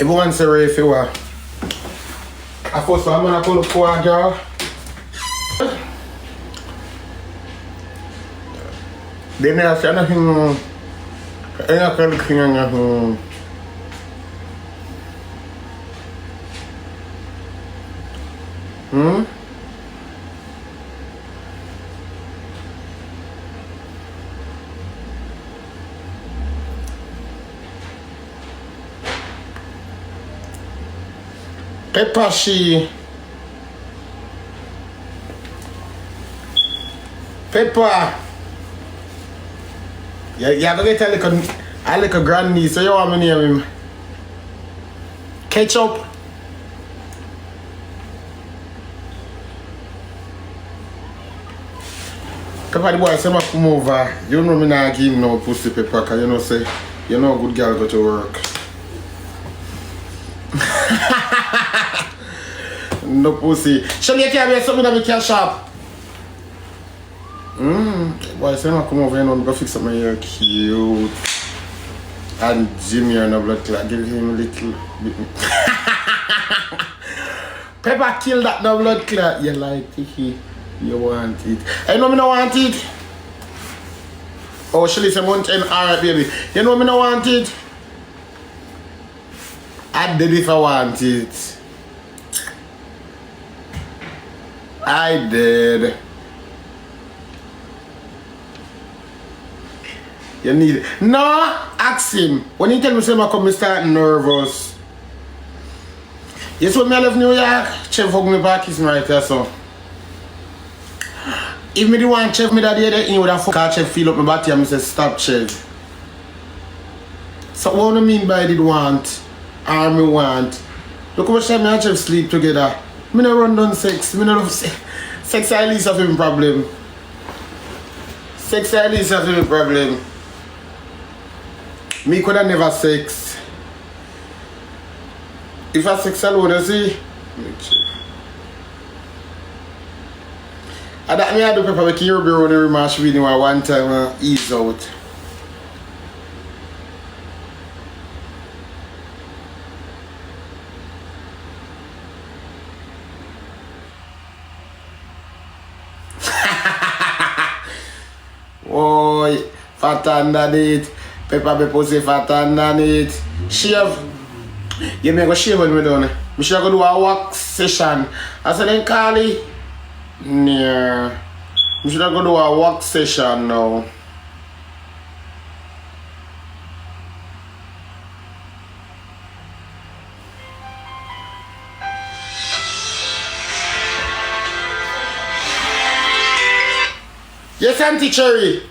Everyone say if you are. I first I'm gonna pull up for a girl. Then I say nothing. I can't clean anything. Pepper she. Pepper. Yeah, you have to get a little grandniece, so you want me to name him? Ketchup. Pepper the boy say I come over. You know me not give him no pussy Pepper, cause you know say you know a good girl go to work. No pussy. Show me can be something that we can shop. Boy, say I come over and I'm gonna fix up my hair cute. And Jimmy and a blood clot. Give him a little bit. Pepper kill that no blood clot. You like Tikki. You want it. I know me no want it. Oh, she listen one time. Alright, baby. You know me no want it. I did if I want it. I did. You need it. No, ask him. When he tell me something, I come start nervous. Yes, when I left New York, Chef hug me back is right there, so. If me the one Chef me that day, he would have fuck Chef feel up my body and I say, stop Chef. So what do I mean by did want? Or me want? Look how much time me and Chef sleep together. Me no run down sex. Me no love sex. Sex at least have him problem. Sex at least have him problem. Me coulda never sex. If I sex alone, you see? And that me I do Pepper make you be running remarch video one time ease out. Oi, fat underneath. Pepper be pussy fat underneath. Shave. You may go shave when we done. We should go do a wax session. I said then Carly. Yeah. We should go do a wax session now. Yes, Auntie Cherry.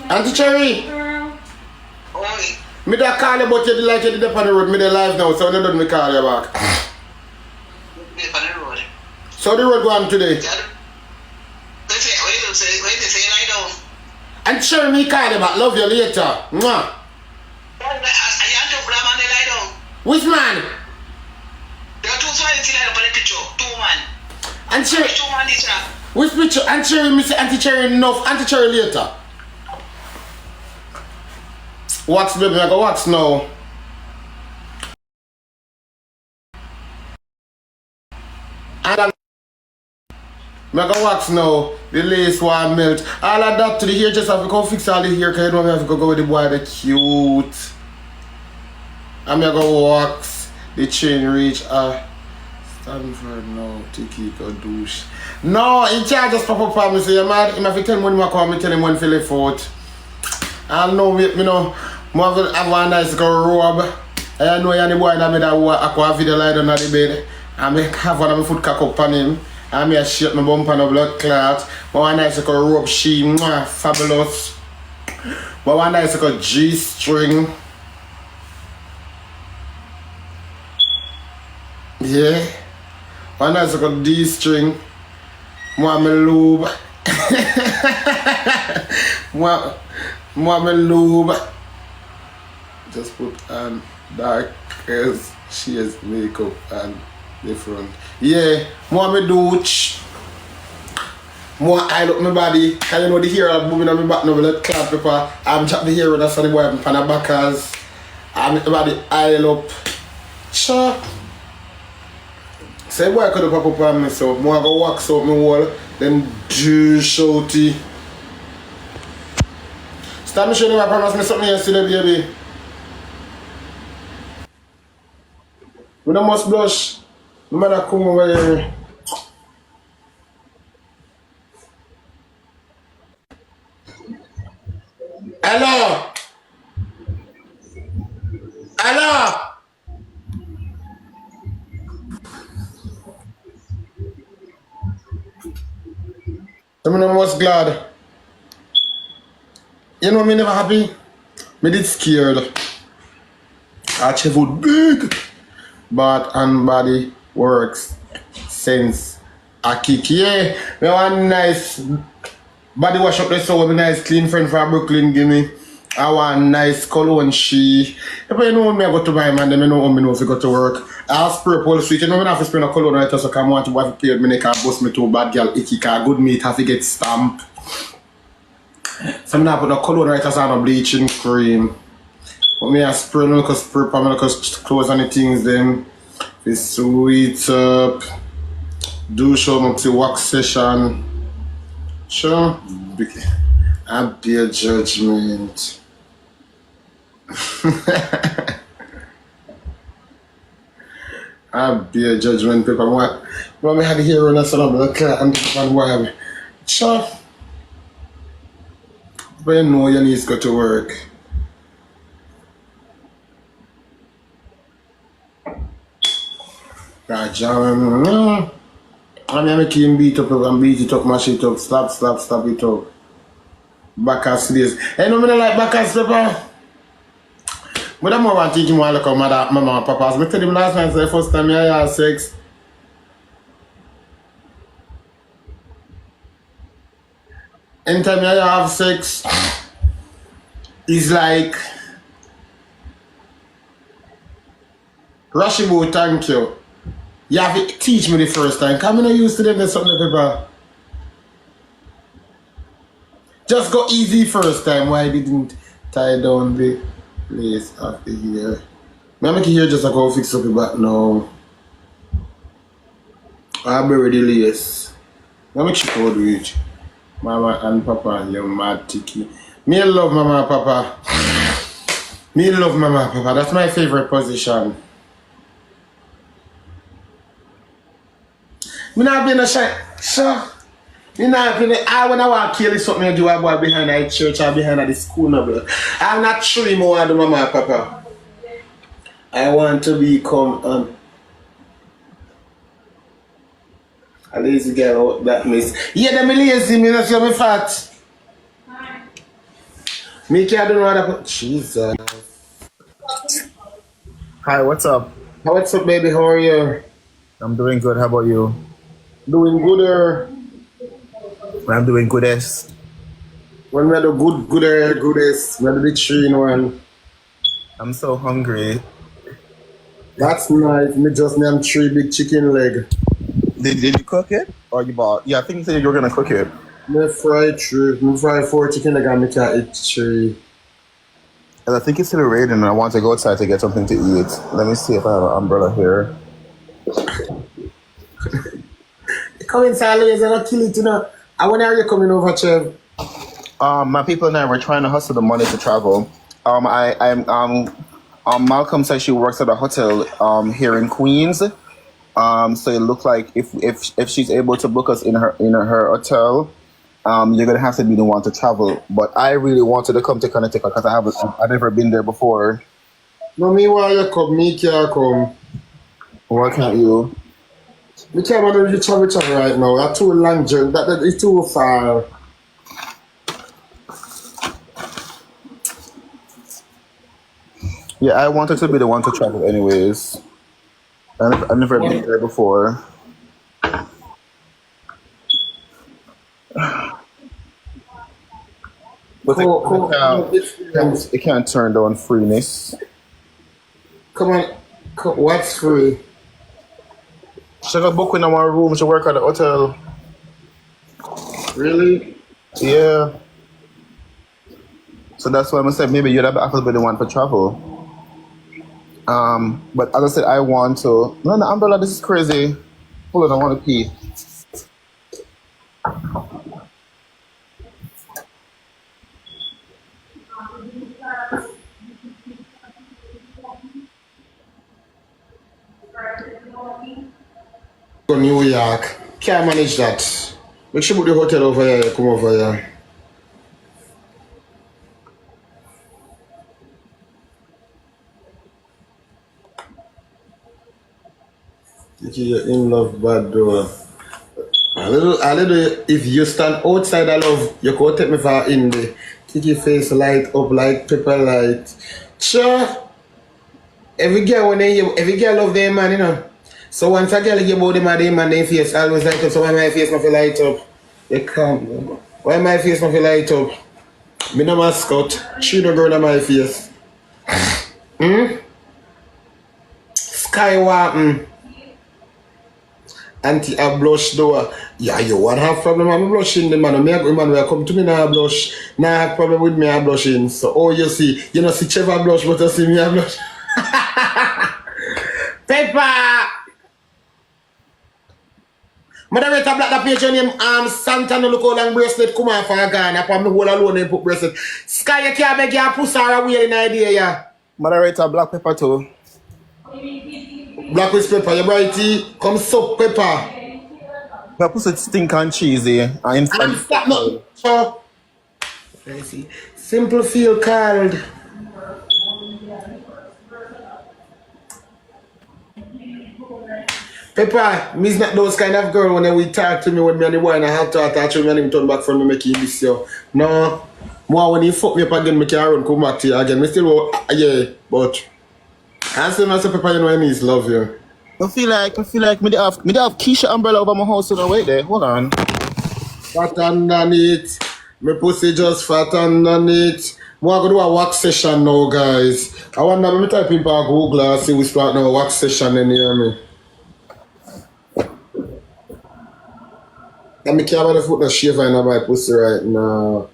Auntie Cherry. Oi. Me da call you but you like you did up on the road. Me da live now, so when you done me call you back. Up on the road. So the road go on today. Wait, say lie down. Auntie Cherry, me call you back. Love you later. Mwah. I am to grab and lie down. Which man? There are two smiles in the picture. Two man. Auntie Cherry. Two man is now. Which picture? Auntie Cherry, me say Auntie Cherry enough. Auntie Cherry later. Wax baby, I go wax now. And I go wax now. The lace one melt. All of that to the hair, just have to go fix all the hair because you know I have to go with the boy the cute. I'm gonna go wax the chain reach. Stanford no, Tikki go douche. No, he can't just pop up on me say you mad. He have to tell me when I come, I tell him when to left out. I know me know. I have one nice girl robe. I know you're the boy that made a video lie down on the bed. I have one of my foot cock up on him. I may shake my bump on a blood clot. But one nice girl robe she fabulous. But one nice girl G-string. Yeah. One nice girl D-string. More me lube. More me lube. Just put on dark shades makeup and the front. Yeah, more me douche. More I look my body. Can you know the hair I'm moving on my back now with that cloud paper. I'm chopping the hair with that sunny boy and pan backers. I'm about the aisle up. Sure. Say boy could have pop up on me so more go wax out my wall, then do shouty. Stop me showing you I promised me something yesterday, baby. We don't must blush. No matter come over here. Hello! Hello! I'm most glad. You know me never happy? Me did scared. I traveled big. Bath and body works since I kick. Yeah, me want nice body wash up there so with nice clean friend from Brooklyn give me. I want nice cologne she. If you know me I go to buy man, then I know if I go to work. I'll spray Paul sweet. You know me have to spray no cologne right so I want to wife play with me neck and bust me to bad girl icky car good meat have to get stamped. So I'm not put no cologne right so I no bleaching cream. But me I spray no cause spray for me cause clothes and the things them. It's sweet up. Do show up to work session. Sure. I bear judgment. I bear judgment paper. What me had here on a son of the car and whatever. Sure. But you know you need to go to work. Jam. I mean, I make him beat up and beat it up, mash it up, slap it up. Back as slaves. Hey, no, I don't like back as pepper. But I'm more want to teach him how to look at mama and papa. I told him last night, the first time I had sex. Anytime I have sex, it's like, Rashibu, thank you. You have to teach me the first time. Come in and used to them there's something people. Just go easy first time. Why didn't tie down the place of the year? I make it here just like go fix up your back now. I'll bury the lace. I make sure how do it. Mama and Papa, you mad Tikki. Me love Mama and Papa. Me love Mama and Papa. That's my favorite position. Me not being a shy. Sure. Me not being I when I want to kill something I do a boy behind the church or behind the school no bro. I'm not sure him more than Mama and Papa. I want to become a lazy girl that miss. Yeah, them lazy me not me fat. Me can't do no other Jesus. Hi, what's up? What's up baby? How are you? I'm doing good. How about you? Doing gooder. I'm doing goodest. When we had the goodest, we had the 3 in 1. I'm so hungry. That's nice. Me just named 3 big chicken leg. Did you cook it? Or you bought? Yeah, I think you said you were gonna cook it. Me fry 3. Me fry 4 chicken leg and me can eat 3. And I think it's still raining and I want to go outside to get something to eat. Let me see if I have an umbrella here. Come inside, ladies, and I'll kill it, you know. And when are you coming over, Chev? My people and I were trying to hustle the money to travel. Malcolm says she works at a hotel here in Queens. So it looked like if she's able to book us in her hotel, you're gonna have to be the one to travel. But I really wanted to come to Connecticut because I've never been there before. No, me why you come, me can't come. Why can't you? We can't do the travel right now. That's too long journey. That is too far. Yeah, I wanted to be the one to travel anyways. I've never been there before. But it can't turn down freeness. Come on. What's free? She got book in our room. She work at the hotel. Really? Yeah. So that's why I said maybe you'd have to be the one for travel. But as I said, I want to. No, no, umbrella. This is crazy. Hold on, I want to pee. Go New York. Can't manage that. Make sure book the hotel over here. Come over here. Tikki, you're in love, bad door. A little, if you stand outside of love, you could take me for in the Tikki face light up like pepper light. Sure. Every girl love their man, you know. So once a girl give about them and their face always light up. So why my face not feel light up? You can't. Why my face not feel light up? Me no mascot. She no girl on my face. Sky warpen. Auntie a blush though. Yeah, you want have problem? I'm blushing the man. Me man will come to me now blush. Now have problem with me I blushing. So oh you see, you know see Trevor blush, but you see me I blush. Paper! Moderator black the page on him Santa no look how long bracelet come off for Ghana. Upon me whole alone and put bracelet. Sky you can't beg your pussy or a weird idea, yeah. Moderator, black pepper too. Black with pepper, you brighty, come suck pepper. My pussy stink and cheesy. And stop no. So, let's see. Simple feel called. Pepper, me's not those kind of girl when we talk to me when me and the boy and I have to attach me and him turn back from me make him miss you. No. More when he fuck me up again, me can run come back to you again. Me still yeah, but as soon as Pepper you know I mean love you. I feel like me have Keisha umbrella over my house, so no wait there. Hold on. Fat underneath. My pussy just fat underneath. We're going to do a wax session now, guys. I wonder, let me type in for Google and see we start now a wax session in here, me. Let me care about the foot that shaver in my pussy right now.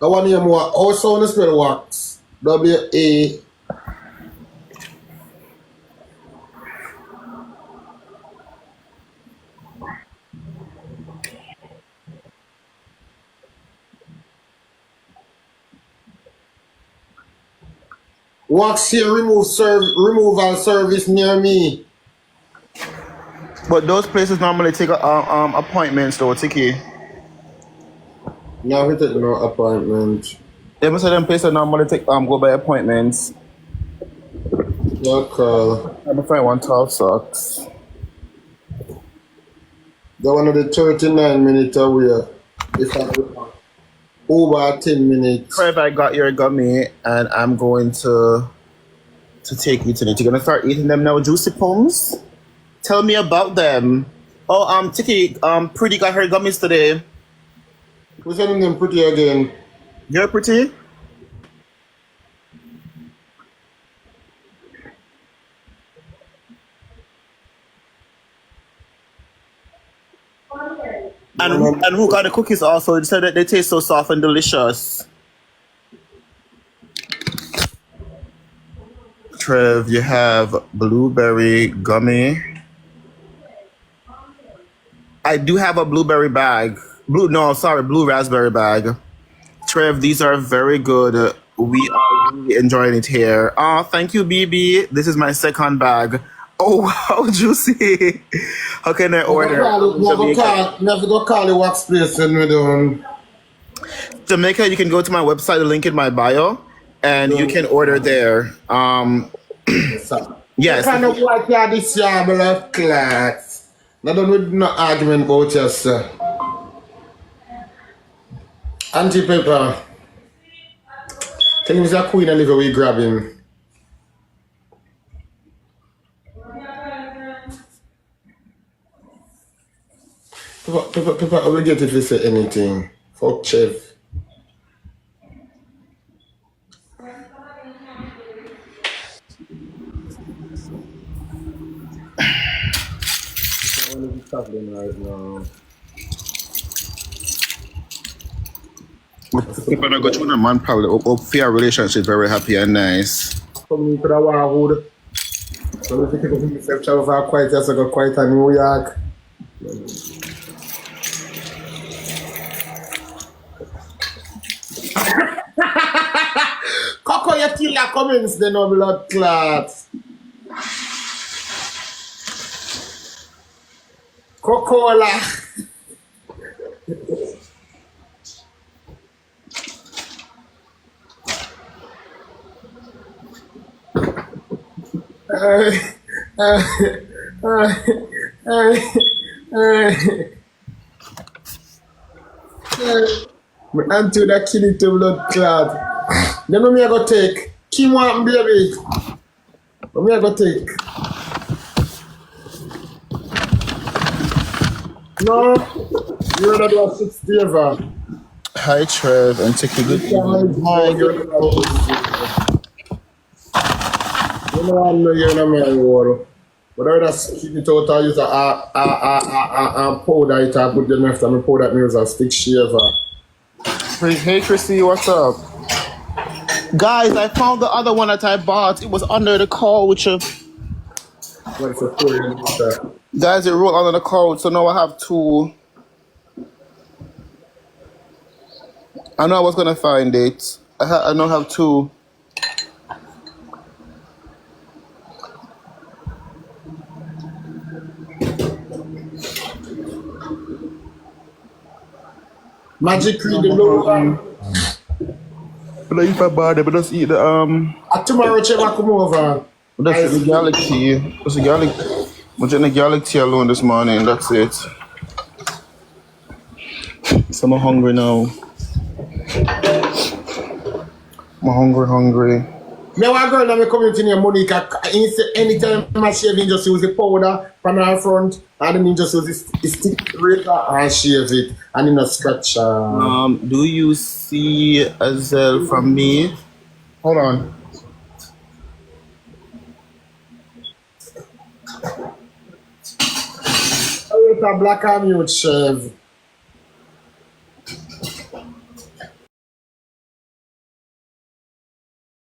I want to hear more. How sound is spell wax? W-A. Wax here removal service near me. But those places normally take appointments though, Tikki. Now we take no appointment. They must say them places normally take go by appointments. Okay. I'm afraid one 12 socks. The one of the 39 minutes away. If I over 10 minutes. If I got your gummy and I'm going to take you to it. You're gonna start eating them now, juicy pums? Tell me about them. Oh, Tikki, Pretty got her gummies today. Who's sending them Pretty again? You're Pretty? And who got the cookies also? They said that they taste so soft and delicious. Trev, you have blueberry gummy. I do have a blueberry bag. Blue raspberry bag. Trev, these are very good. We are really enjoying it here. Oh, thank you, BB. This is my second bag. Oh, how juicy. How can I order? Never go call the wax place when we're done. Jamaica, you can go to my website, the link in my bio, and you can order there. Yes. Kind of white here this year, my love class. Now don't with no argument about us. Auntie Pepper. Tell him he's a queen and live away grab him. Pepper, I will get if you say anything. Fuck Chev. I want to be traveling right now. If I go through a man, probably up for your relationship very happy and nice. Come to the Warwood. So if you take yourself travel for quite years ago, quite a New York. Coco, you feel like comments, the no blood clots. Coca-Cola. My auntie that kill it to blood clot. Then what me I go take? Kim want baby. What me I go take? No, you're not doing 60 ever. Hi, Trev, and Tikki. Good evening. Hi, good. You know I'm not here in my water. But I just keep it out and use a powder it and put them after me powder me use a stick shaver. Hey, Chrissy, what's up? Guys, I found the other one that I bought. It was under the couch. What's the story? Guys, it rolled under the couch, so now I have two. I know I was gonna find it. I now have two. Magic read the low one. But if I buy it, but just eat the Tomorrow Chema come over. That's the galaxy. That's the galaxy. I'm drinking the galaxy alone this morning. That's it. So I'm hungry now. I'm hungry. Now I girl in my community named Monica. Anytime I shave, he just use the powder from her front, and then he just use the stick razor and shave it, and he not scratch. Do you see a Zell from me? Hold on. With a black and mute shave.